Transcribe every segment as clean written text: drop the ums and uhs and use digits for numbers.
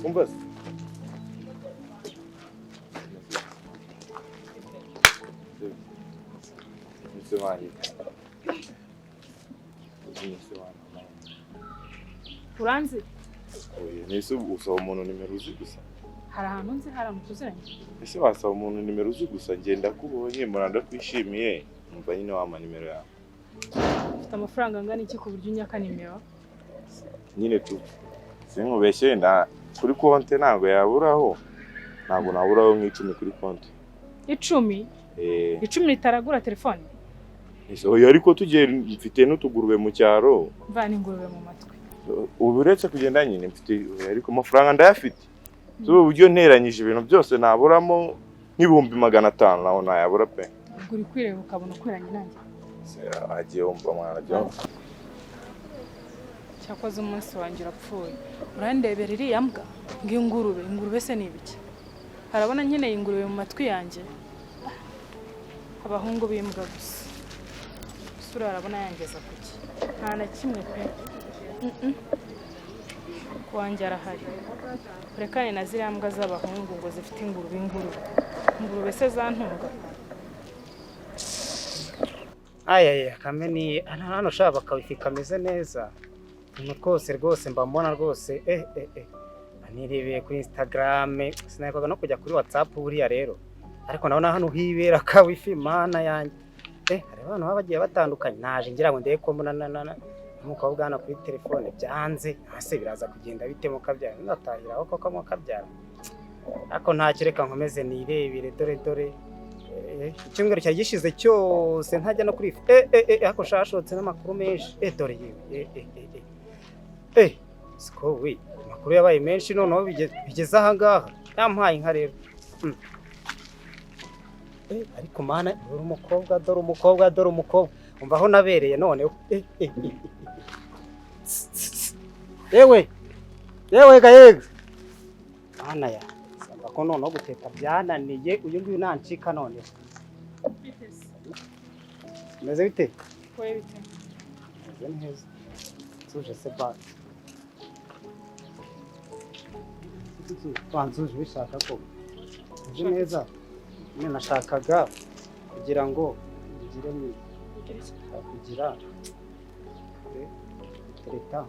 Umbaza. Msemaji. Uranzi? Oya, nese usaba umuntu nimero uzi gusa. Hari ahantu nzi haramutuziranye. Ese wasaba umuntu nimero uzi gusa ngenda kubonye muranda kwishimiye. Umva nyine wama nimero yawe. Ufite amafaranga angana iki ku buryo unyaka nimero? Nyine tu. Sinkubeshye nda kuri konte ntago yaburaho. Ntago naburaho nk'icumi kuri konte. 10? 10 itaragura telefone? Ese oya ariko tugiye mfite n'utugurube mu cyaro. Mvana ingurube mu matwi. Ubu uretse kugenda nyine mfite ariko amafaranga ndayafite. So uburyo nteranyije ibintu byose naburamo nk'ibihumbi 500 naho nayabura pe. Uri kwireba ukabona ukwiranye nanjye. Agiye umva mwana byo. Cyakoze umunsi wanjye urapfuye. Urandebera iriya mbwa ingurube se ni ibiki? Harabona nkeneye ingurube mu matwi yanjye. Abahungu b'imbwa gusa. Sura arabona yangeza kuki. Nta na kimwe pe. Kwanjye arahari. Urekane na ziriya mbwa z'abahungu ngo zifite ingurube se zantunga. Aya kameni hano shaka bakabifika kameze neza. Kose rwose mbambona rwose anirebeye kuri Instagram sinayikoga no kujya kuri WhatsApp buriya rero ariko nabona hano hibera ka wifi mana yanjye hari abantu bagiye batandukanye naje ngira ngo ndeye ko mbona umukobwa hano kuri telefone byanze hase biraza kugenda bite mu kabyara ngatahira aho koko mu kabyara ako nta kireka nkomeze nirebire dore icyumweru cyari gishize cyose ntajya no kuri ako shashotse n'amakuru menshi dore yewe siko we makuru yabaye menshi noneho bigeze aha ngaha yampaye inka rero ariko mana dore umukobwa umva aho nabereye noneho yewe gayega mana ya samba ko noneho guteka byananiye uyu nguyu nancika none meze bite Koye bite neza tuje se ba twanzuje bishaka ko uje neza none nashakaga kugira ngo ngire ni kugira tereta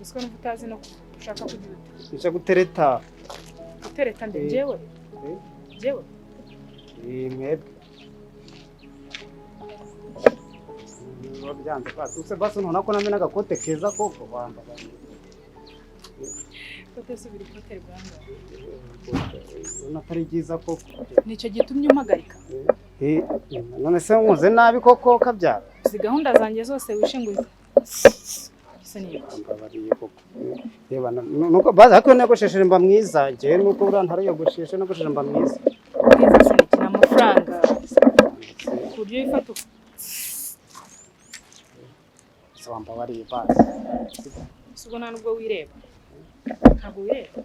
Ese ko utazi no ushaka kugira nje gutereta nde jewe mwebwe byanze kwasi use basi none ko namena gakote keza koko wambaga kote subira kote rwanda natari giza koko nico gitumye umpagarika none se nkuze nabi koko kabyara si gahunda zanjye zose wishinguye mbabariye koko reba nuko baza ko negoshesheje mba mwiza je nuko urantara yogosheshe negoshesheje mba mwiza kina amafaranga kuryo ifatu so mbabariye basi subona nubwo wireba ntabwo wireba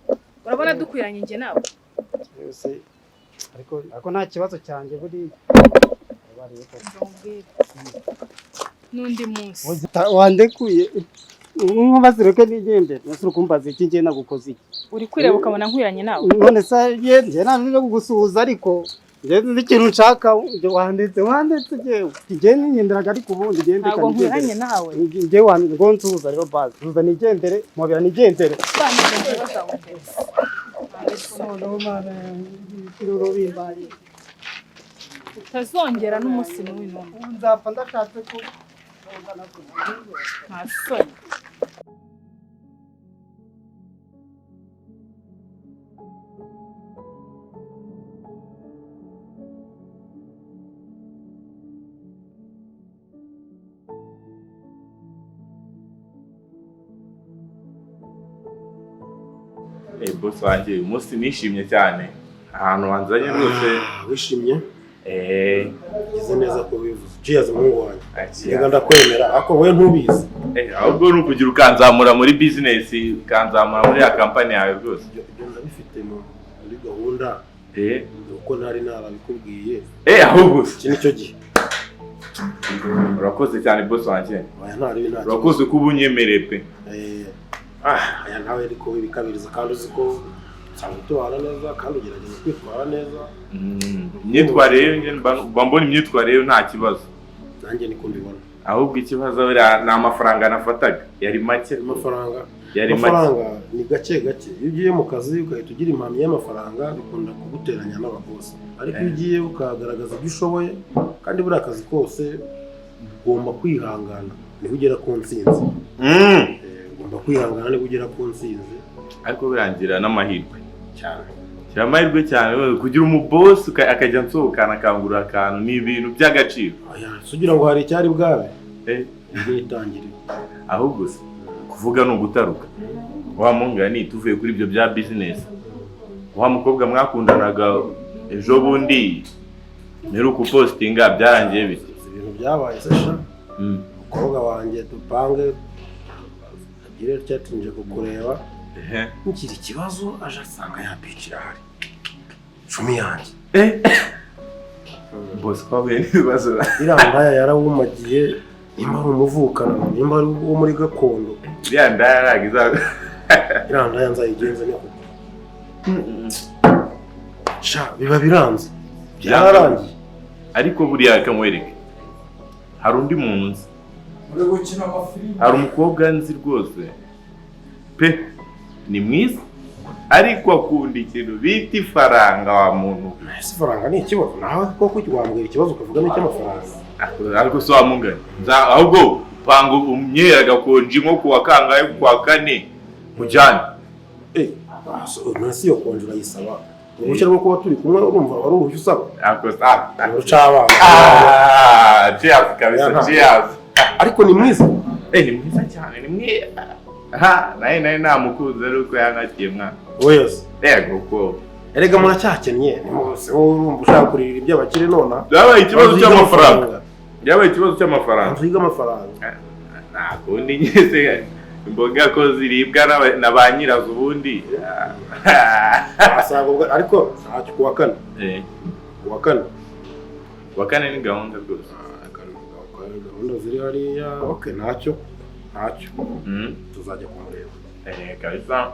urabona dukwiranye nge nawe yose ariko nta kibazo cyanjye buri bariye koko nundi munsi wandekuye bazireke nigendere nasuru kumbaza iki ngiye nagukoze iki uri kwireba ukabona nkwiranye nawe none se ngiye nanje kugusuhuza ariko ngiye ikintu nshaka wandetse jewe ngiye nigenderaga ariko ubundi gende ntabwo nkwiranye nawe ngiye ngo nsuhuza rero bazi nsuhuza nigendere mubira nigendere utazongera n'umunsi n'uyu none nzapfa ndashatse ko ntasoni boss wanjye umunsi nishimye cyane ahantu wanzanye rwose wishimye gize neza ko bivuze cheers mungu wanjye reka ndakwemera ako we ntubizi ahubwo ni ukugira ukanzamura muri business ukanzamura muri ya company yawe rwose ibyo ndabifite muri gahunda uko ntari nabikubwiye ahubwo iki nicyo gihe urakoze cyane boss wanjye ntari urakoze ko ubunyemereye pe aya nawe ariko bikabiriza kandi uzi ko cyangwa utwara neza kandi ugerageza kwitwara neza. Imyitwarire mbona imyitwarire nta kibazo. Nanjye niko mbibona. Ahubwo ikibazo ni amafaranga nafataga yari make. Amafaranga amafaranga ni gake gake. Iyo ugiye mu kazi ugahita ugira impamyi y'amafaranga bikunda kuguteranya n'abakozi. Ariko iyo ugiye ukagaragaza ibyo ushoboye kandi buri akazi kose ugomba kwihangana niho ugera ku ntsinzi. Ugomba kwihangana niho ugera ku ntsinzi. Ariko birangira n'amahirwe cyane. Cyamahirwe cyane kugira umuboss akajya nsohokana akangura akantu ni ibintu by'agaciro. Sugira ngo hari icyari bwabe. Nitangire. Ahubwo se kuvuga no gutaruka. Wa mungani tuvuye kuri ibyo bya business. Wa mukobwa mwakundanaga ejo bundi meruko postinga byarangiye bite? Ibintu byabaye sesha. Umukobwa wanjye dupange agire cyatinje kukureba. Ngira ikibazo aje asanga yapicira hari. Cumi yanjye. Boss kwawe nibazo. Irandaya yarawumagiye imba umuvukana imba wo muri gakondo. Irandaya yaragiza. Irandaya nzayigenza ne kuko. Sha biba biranze. Byararangiye. Ariko buriya kamwereke. Hari undi muntu nzi. Uri gukina amafilimi. Hari umukobwa nzi rwose. Pe ni mwiza ariko akunda ikintu bita ifaranga wa muntu. Ese faranga ni ikibazo nawe koko wambwira ikibazo ukavuga n'icyo amafaranga. Ariko so amunganye ahubwo pango umyera gakonje nko kuwa kangaye kwa kane mujyane. Nasi yo konjura yisaba uruhushya rwo kuba turi kumwe urumva wari uruhushya usaba. Rucabana cheers kabisa cheers. Ariko ni mwiza. Ni mwiza cyane ni mwiza. Naye namukunze ariko yangakiye mwana. Wese. Yego ko. Erega muracyakennye nimose urumva ushaka kurira iby'abakire nona. Yabaye ikibazo cy'amafaranga. Yabaye ikibazo cy'amafaranga. Nziga amafaranga. Nakundi nyese imboga ko ziribwa na ba nyirazo ubundi. Asanga ariko ntacyo kuwa kane. Kuwa kane. Kuwa kane ni gahunda rwose. Gahunda ziri hariya. Okay ntacyo. Tuzajya kumureba. Kabisa.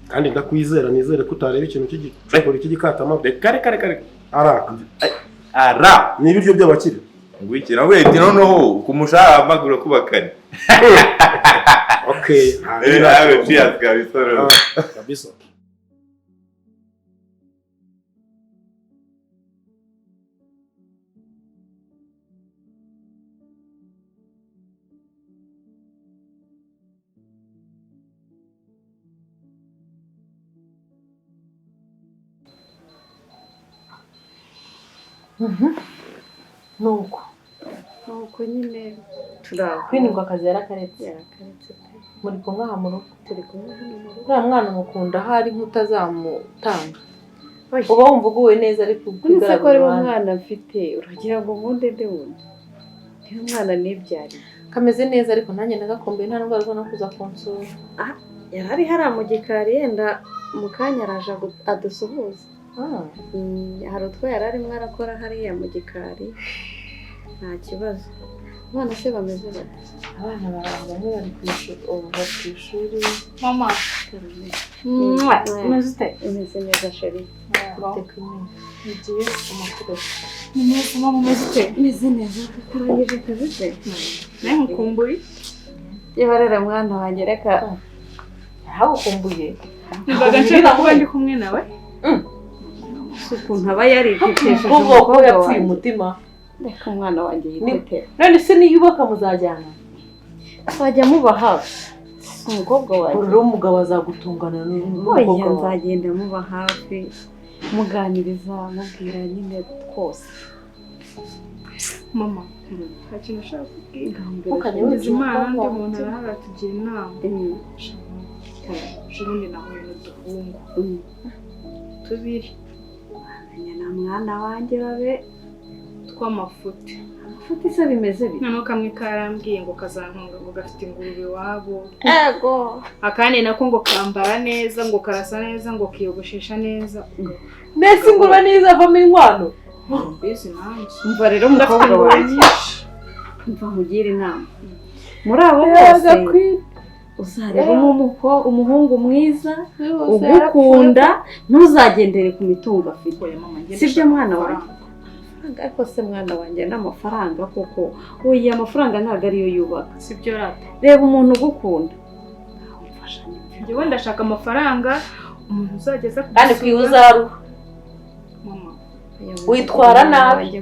Kandi ndakwizera nizere ko utareba ikintu cy'igikora cy'igikatama. Kare. Araka. Ara. Ni ibiryo by'abakire. Ngwikira wete noneho kumushara amaguru kubakane. Okay. Cheers kabisa. Kabisa. Nuko nyine turaho. Kwinirwa akazi yarakaretse. Muri kumwe aha mu rugo. Turi kumwe hano mu rugo. Nta mwana mukunda hari nk'utazamutanga. Uba wumva uguwe neza ariko ukigaragara ko ari umwana mfite uragira ngo nkunde nde wundi. Ni umwana nibyari. Kameze neza ariko nanjye ndagakombe nta ndwara zo no kuza konsura. Yarari hari mu gikari yenda mu kanya araje adusuhuza. Hari utwo yararimo arakora hariya mu gikari. Nta kibazo. Abana se bameze bate? Abana bamwe bari ku ishuri. Mama. Umeze neza sheri. Nigiye amakuru. Nimeze mama umeze Meze neza kurangije akazi se. Naye mukumbuye. Yebarera mwana wanjye reka. Hagukumbuye. Nibaga nshaka kuba ndi kumwe nawe. Ukuntu aba yarigitesheje umukobwa yapfuye umutima. Reka umwana wanjye yitete. None se niyubaka muzajyana? Twajya muba hafi. Umukobwa wanjye. Uri umugabo azagutungana n'umukobwa wawe. Nzagenda muba hafi. Muganiriza mubwira nyine twose. Mama, nta kintu ushaka kubwira. Ukajya wica Imana ndi umuntu aratugira inama. Ubundi nahuye n'uduhungu. Tubiri. Na mwana wanjye babe tw'amafuti. Amafuti se bimeze bite? Noneho kamwe karambwiye ngo kazantunga ngo gafite ingurube iwabo. Ego. Akandi nako ngo kambara neza ngo karasa neza ngo kiyogoshesha neza. Mbese ingurube niza avamo inkwano. Mbese nanjye. Umva rero umukobwa wanjye. Umva mugira inama. Muri abo bose uzarebamo umuhungu mwiza ugukunda ntuzagendere ku mitungo afite sibyo mwana wanjye ariko se mwana wanjye n'amafaranga koko uyu amafaranga ntabwo ariyo yubaka sibyo rata reba umuntu ugukunda njyewe ndashaka amafaranga umuntu uzageza kandi kwibuza haruha witwara nabi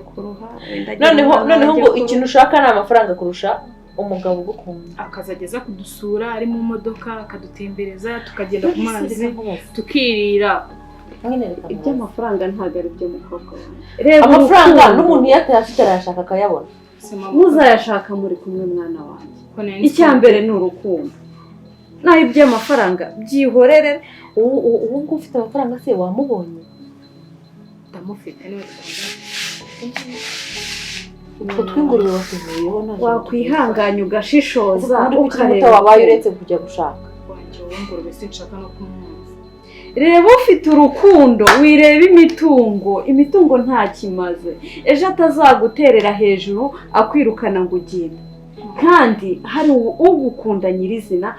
noneho ngo ikintu ushaka ni amafaranga kurusha umugabo ugukunda akazageza kudusura ari mu modoka akadutembereza tukagenda ku mazi tukirira iby'amafaranga ntabwo ari byo mukobwa amafaranga n'umuntu iyo atayafite arayashaka akayabona muzayashaka muri kumwe mwana wanjye icya mbere ni urukundo naho iby'amafaranga byihorere ubu ngubu ufite amafaranga se wamubonye ndamufite niwe utwo tw'ingurube wakuvuyeho wakwihanganya ugashishoza ukareba wabaye uretse kujya gushaka ingurube sinshaka no kumwumva reba ufite urukundo wireba imitungo nta kimaze ejo atazaguterera hejuru akwirukana ngo ugende kandi hari ugukunda nyirizina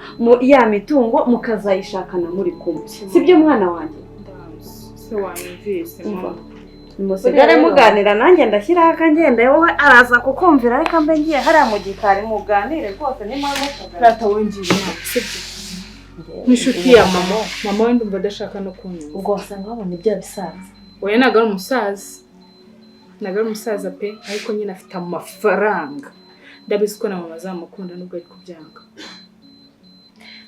ya mitungo mukazayishakana muri kumwe sibyo mwana wanjye se wanyumvise musigare muganira nanjye ndashyiraho akangenda wowe araza kukumvira ariko mbe ngiye hariya mu gikari muganire rwose n'impamvu rata wongeye inama sibyo nk'inshuti ya mama we ndumva adashaka no kunyumva ubwo wasanga wabona ibya bisaza oya ntabwo ari umusaza pe ariko nyine afite amafaranga ndabizi ko na mama azamukunda nubwo ari kubyanga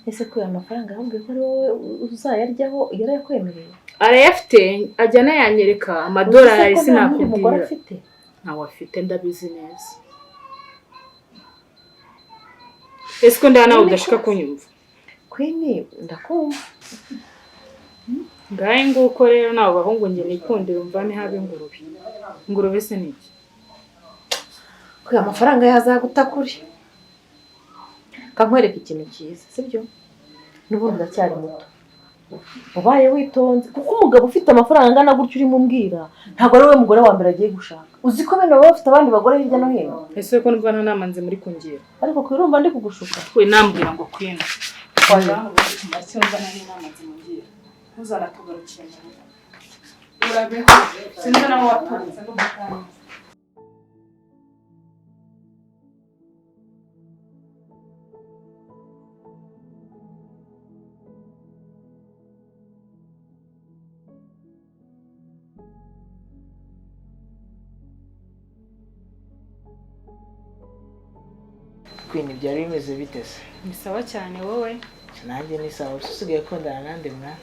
ese ko aya mafaranga yambwiye ko ari wowe uzayaryaho yarayakwemereye arayafite ajya anayanyereka amadolari sinakubwira ntawe afite ndabizi neza ese ko ndana nawe udashaka kunyumva kwini ndakumva ngahe nguko rero nawe bahungu njye nikundira umvane habe ingurube se niki ko aya mafaranga yazaguta kuri kankwereka ikintu cyiza sibyo n'ubundi ndacyari muto ubaye witonze kuko umugabo ufite amafaranga angana gutyo urimo umbwira ntabwo ari we mugore wa mbere agiye gushaka uzi ko bene wowe bafite abandi bagore hirya no hino ese ko numva nta nama nzi muri kungira ariko kwirumva ndi kugushuka we nambwira ngo kwina wajya mu kumasi numva nta nama nzi mungira ntuzanatugarukire urabeho sinzi nawe wapanze n'umukara Queen byari bimeze bitese ni sawa cyane wowe nanjye ni sawa usigaye kundana nande mwa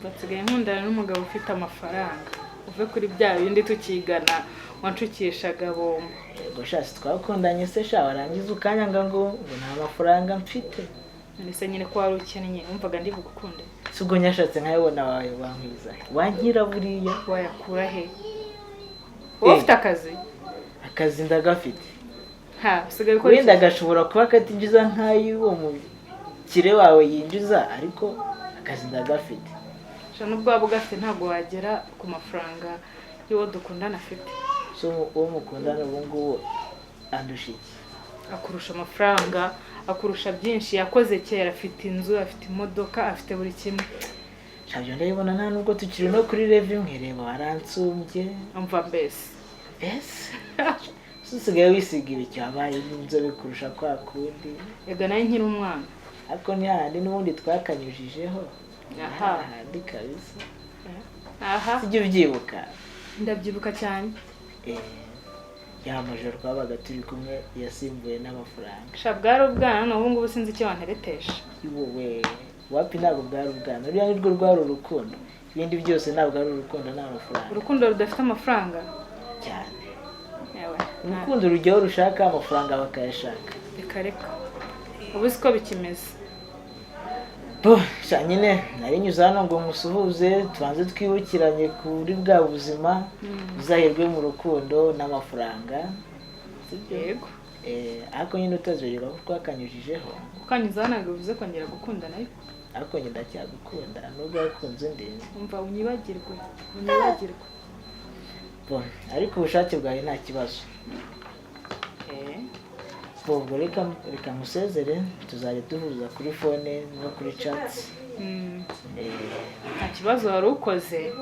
basigaye nkundana n'umugabo ufite amafaranga uve kuri bya bindi tukigana wancukishaga bombo yego shasi twakundanye se sha warangiza ukanyanga ngo nta mafaranga mfite nise nyine ko wari ukennye wumvaga ndi bugukunde subwo nyashatse nkayibona wawe wankwiza wankira buriya wayakura he wowe ufite akazi ndagafite usigaye ko wenda gashobora kuba katinjiza nk'ay'uwo mukire wawe yinjiza ariko akazi ndagafite nubwo waba ugafite ntabwo wagera ku mafaranga y'uwo dukundana afite so uwo mukundana ubu ngubu andusha iki akurusha amafaranga akurusha byinshi yakoze kera afite inzu afite imodoka afite buri kimwe shabyo ndabibona nta nubwo tukiri no kuri level imwe reba waransumbye umva mbese usigaye wisigira icyabaye n'inzobe kurusha kwa kundi ega nayo nkiri umwana ariko ni hahandi n'ubundi twakanyujijeho ahandi kabisa sijya ubyibuka ndabyibuka cyane ya majoro twabaga turi kumwe yasimbuye n'amafaranga bwari ubwana n'ubu ngubu sinzi icyo wanteretesha wowe wapi ntabwo bwari ubwana ruriya nirwo rwari urukundo ibindi byose ntabwo ari urukundo n'amafaranga urukundo rudafite amafaranga cyane urukundo rujyaho rushaka amafaranga bakayashaka reka ubu siko bikimeze nyine narinyuze hano ngo musuhuze tubanze twibukiranye kuri bwa buzima buzahirwe mu rukundo n'amafaranga yego ariko nyine utazogera ko twakanyujijeho ukanyuza ntabwo bivuze kongera gukundana ariko njye ndacyagukunda nubwo wakunze undi umva unyibagirwe ariko ubushake bwawe nta kibazo ubwo reka musezere tuzajya duhuza kuri fone no kuri chat. nta kibazo wari ukoze